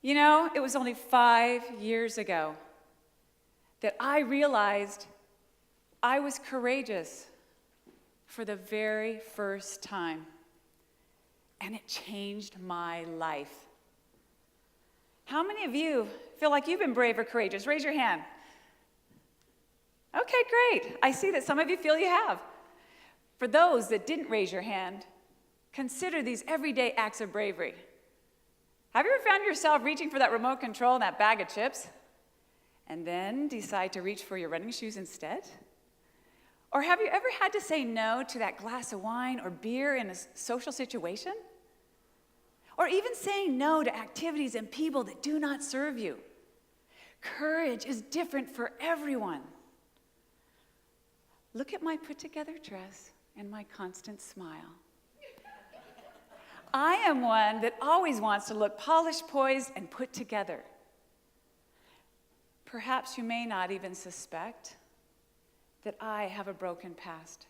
You know, it was only 5 years ago that I realized I was courageous for the very first time, and it changed my life. How many of you feel like you've been brave or courageous? Raise your hand. Okay, great. I see that some of you feel you have. For those that didn't raise your hand, consider these everyday acts of bravery. Have you ever found yourself reaching for that remote control and that bag of chips, and then decide to reach for your running shoes instead? Or have you ever had to say no to that glass of wine or beer in a social situation? Or even saying no to activities and people that do not serve you? Courage is different for everyone. Look at my put-together dress and my constant smile. I am one that always wants to look polished, poised, and put together. Perhaps you may not even suspect that I have a broken past.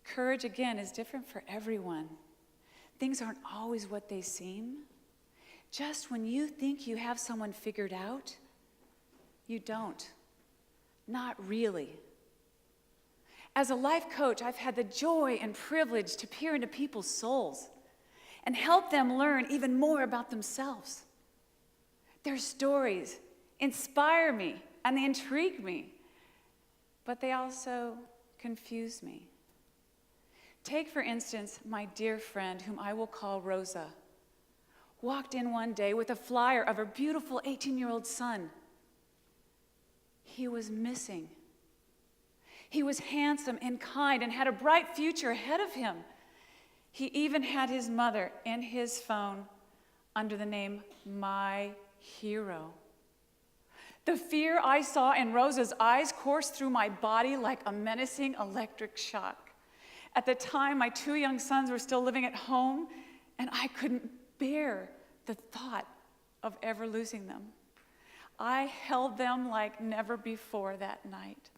Courage, again, is different for everyone. Things aren't always what they seem. Just when you think you have someone figured out, you don't. Not really. As a life coach, I've had the joy and privilege to peer into people's souls and help them learn even more about themselves. Their stories inspire me and they intrigue me, but they also confuse me. Take, for instance, my dear friend, whom I will call Rosa, walked in one day with a flyer of her beautiful 18-year-old son. He was missing. He was handsome and kind and had a bright future ahead of him. He even had his mother in his phone under the name My Hero. The fear I saw in Rosa's eyes coursed through my body like a menacing electric shock. At the time, my 2 young sons were still living at home, and I couldn't bear the thought of ever losing them. I held them like never before that night.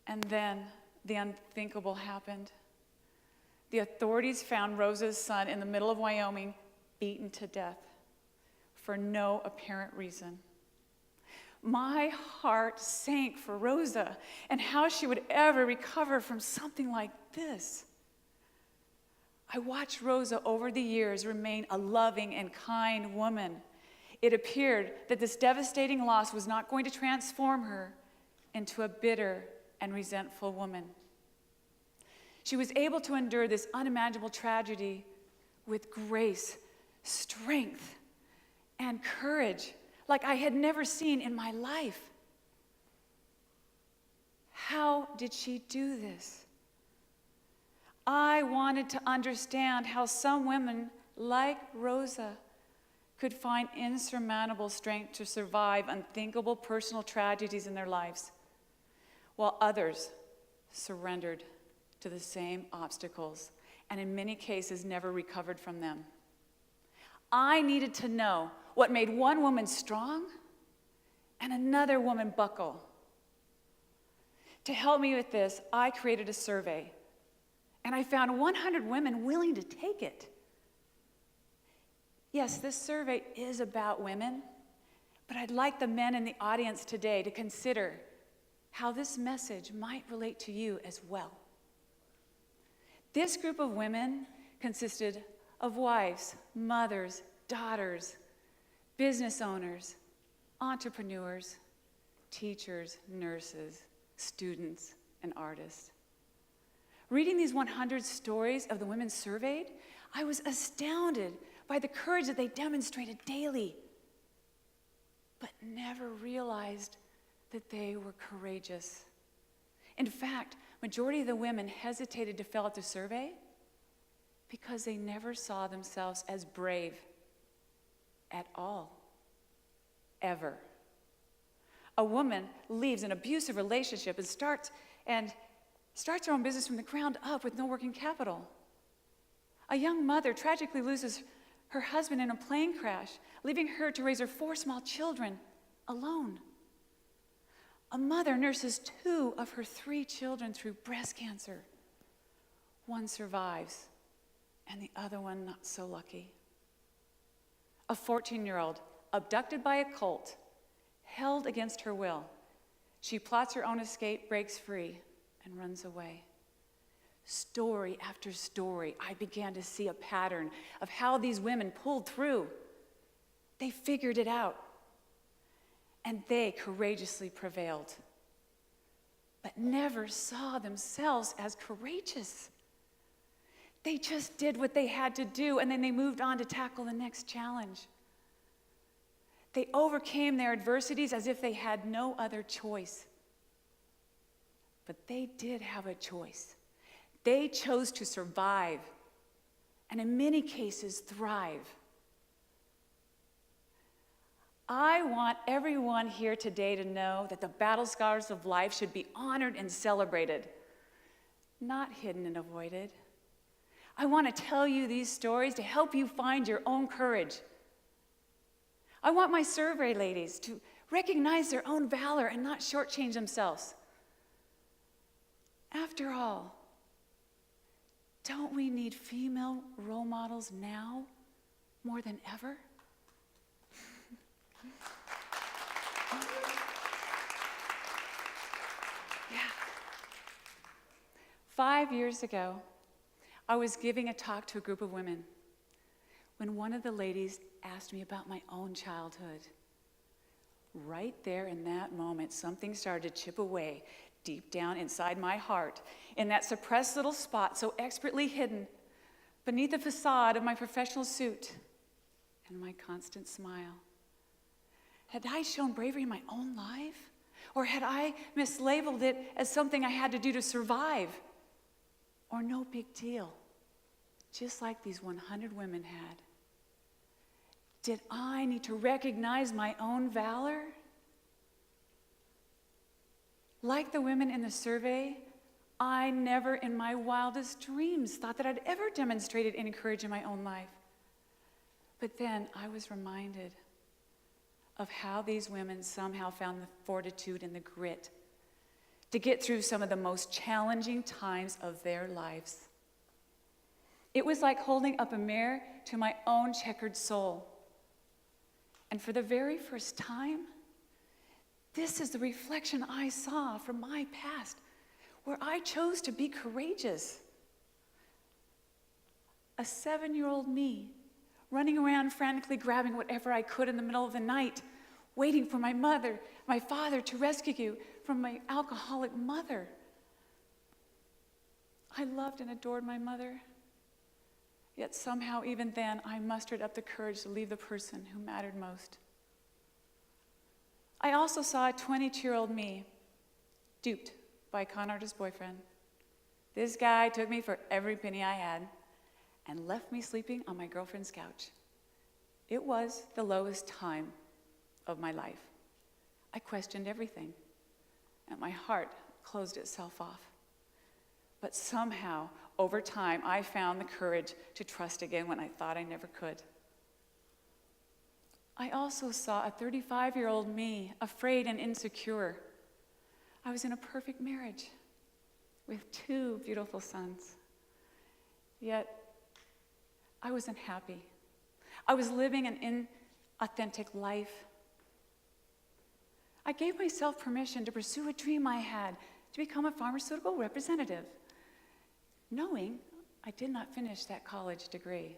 And then the unthinkable happened. The authorities found Rosa's son in the middle of Wyoming, beaten to death for no apparent reason. My heart sank for Rosa and how she would ever recover from something like this. I watched Rosa over the years remain a loving and kind woman. It appeared that this devastating loss was not going to transform her into a bitter and resentful woman. She was able to endure this unimaginable tragedy with grace, strength, and courage like I had never seen in my life. How did she do this? I wanted to understand how some women like Rosa could find insurmountable strength to survive unthinkable personal tragedies in their lives, while others surrendered to the same obstacles and in many cases never recovered from them. I needed to know what made one woman strong and another woman buckle. To help me with this, I created a survey, and I found 100 women willing to take it. Yes, this survey is about women, but I'd like the men in the audience today to consider how this message might relate to you as well. This group of women consisted of wives, mothers, daughters, business owners, entrepreneurs, teachers, nurses, students, and artists. Reading these 100 stories of the women surveyed, I was astounded by the courage that they demonstrated daily, but never realized that they were courageous. In fact, majority of the women hesitated to fill out the survey because they never saw themselves as brave at all, ever. A woman leaves an abusive relationship and starts her own business from the ground up with no working capital. A young mother tragically loses her husband in a plane crash, leaving her to raise her 4 small children alone. A mother nurses 2 of her 3 children through breast cancer. One survives, and the other one not so lucky. A 14-year-old abducted by a cult, held against her will. She plots her own escape, breaks free, and runs away. Story after story, I began to see a pattern of how these women pulled through. They figured it out, and they courageously prevailed, but never saw themselves as courageous. They just did what they had to do, and then they moved on to tackle the next challenge. They overcame their adversities as if they had no other choice. But they did have a choice. They chose to survive, and in many cases, thrive. I want everyone here today to know that the battle scars of life should be honored and celebrated, not hidden and avoided. I want to tell you these stories to help you find your own courage. I want my survey ladies to recognize their own valor and not shortchange themselves. After all, don't we need female role models now more than ever? Yeah. 5 years ago, I was giving a talk to a group of women when one of the ladies asked me about my own childhood. Right there in that moment, something started to chip away deep down inside my heart, in that suppressed little spot so expertly hidden beneath the facade of my professional suit and my constant smile. Had I shown bravery in my own life? Or had I mislabeled it as something I had to do to survive? Or no big deal, just like these 100 women had? Did I need to recognize my own valor? Like the women in the survey, I never in my wildest dreams thought that I'd ever demonstrated any courage in my own life. But then I was reminded of how these women somehow found the fortitude and the grit to get through some of the most challenging times of their lives. It was like holding up a mirror to my own checkered soul. And for the very first time, this is the reflection I saw from my past, where I chose to be courageous. A 7-year-old me, running around frantically grabbing whatever I could in the middle of the night, waiting for my mother, my father to rescue you from my alcoholic mother. I loved and adored my mother, yet somehow even then I mustered up the courage to leave the person who mattered most. I also saw a 22-year-old me duped by a con artist boyfriend. This guy took me for every penny I had and left me sleeping on my girlfriend's couch. It was the lowest time of my life. I questioned everything, and my heart closed itself off. But somehow, over time, I found the courage to trust again when I thought I never could. I also saw a 35-year-old me, afraid and insecure. I was in a perfect marriage with 2 beautiful sons. Yet, I wasn't happy. I was living an inauthentic life. I gave myself permission to pursue a dream I had to become a pharmaceutical representative, knowing I did not finish that college degree.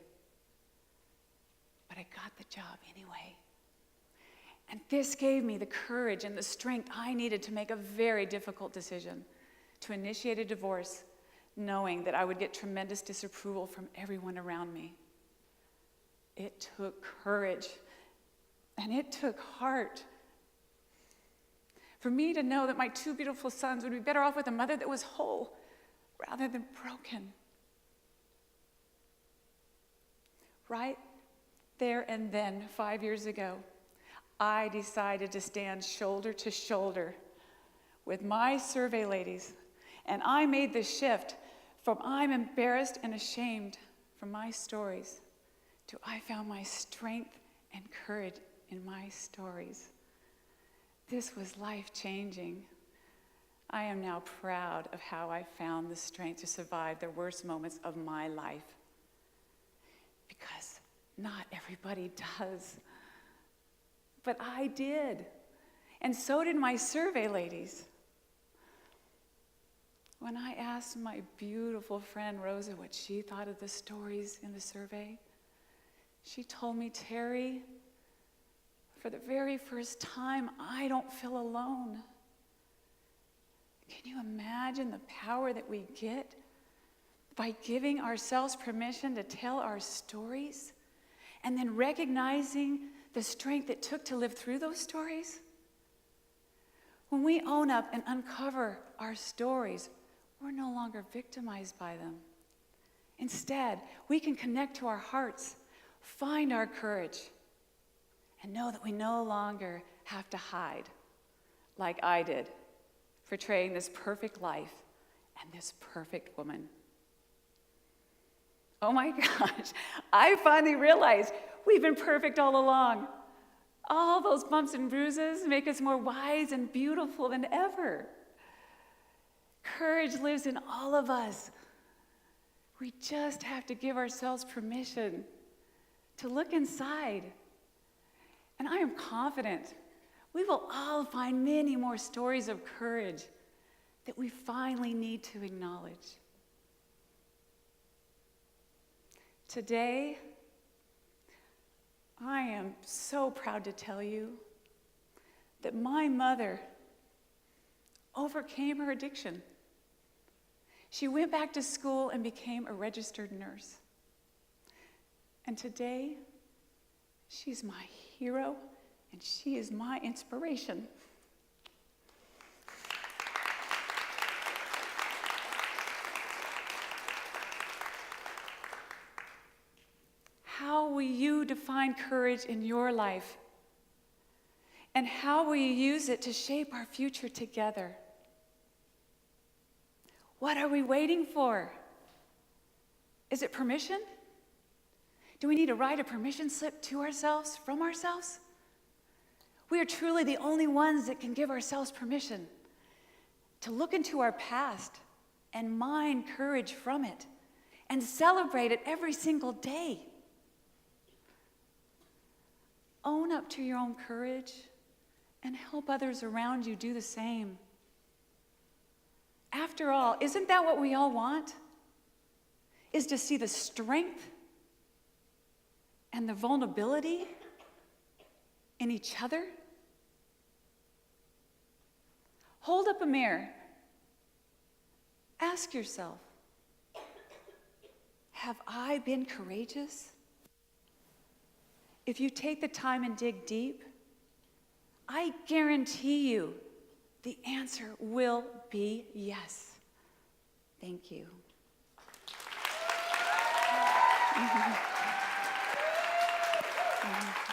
But I got the job anyway. And this gave me the courage and the strength I needed to make a very difficult decision, to initiate a divorce, knowing that I would get tremendous disapproval from everyone around me. It took courage, and it took heart for me to know that my 2 beautiful sons would be better off with a mother that was whole rather than broken. Right there and then, 5 years ago, I decided to stand shoulder to shoulder with my survey ladies, and I made the shift from I'm embarrassed and ashamed from my stories to I found my strength and courage in my stories. This was life-changing. I am now proud of how I found the strength to survive the worst moments of my life. Because not everybody does. But I did. And so did my survey ladies. When I asked my beautiful friend Rosa what she thought of the stories in the survey, she told me, Terry, for the very first time, I don't feel alone. Can you imagine the power that we get by giving ourselves permission to tell our stories and then recognizing the strength it took to live through those stories? When we own up and uncover our stories, we're no longer victimized by them. Instead, we can connect to our hearts, find our courage, and know that we no longer have to hide like I did, portraying this perfect life and this perfect woman. Oh my gosh, I finally realized we've been perfect all along. All those bumps and bruises make us more wise and beautiful than ever. Courage lives in all of us. We just have to give ourselves permission to look inside. And I am confident we will all find many more stories of courage that we finally need to acknowledge. Today, I am so proud to tell you that my mother overcame her addiction. She went back to school and became a registered nurse. And today, she's my hero and she is my inspiration. How will you define courage in your life? And how will you use it to shape our future together? What are we waiting for? Is it permission? Do we need to write a permission slip to ourselves, from ourselves? We are truly the only ones that can give ourselves permission to look into our past and mine courage from it and celebrate it every single day. Own up to your own courage and help others around you do the same. After all, isn't that what we all want? Is to see the strength and the vulnerability in each other? Hold up a mirror. Ask yourself, have I been courageous? If you take the time and dig deep, I guarantee you the answer will be yes. Thank you. Mm-hmm. Mm-hmm.